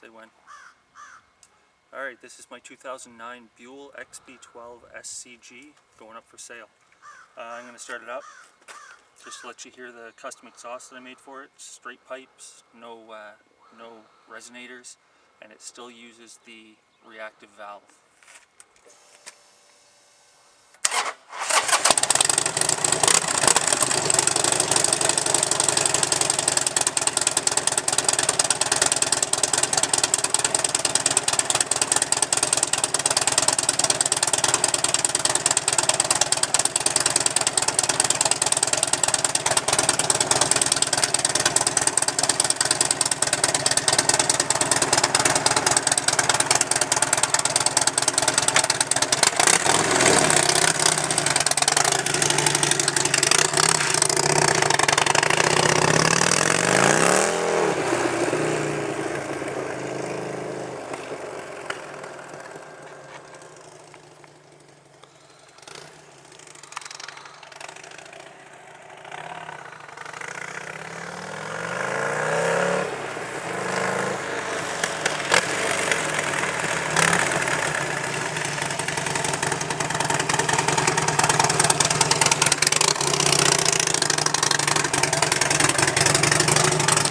they win. Alright, this is my 2009 Buell XB12 SCG going up for sale. I'm going to start it up just to let you hear the custom exhaust that I made for it. Straight pipes, no resonators, and it still uses the reactive valve.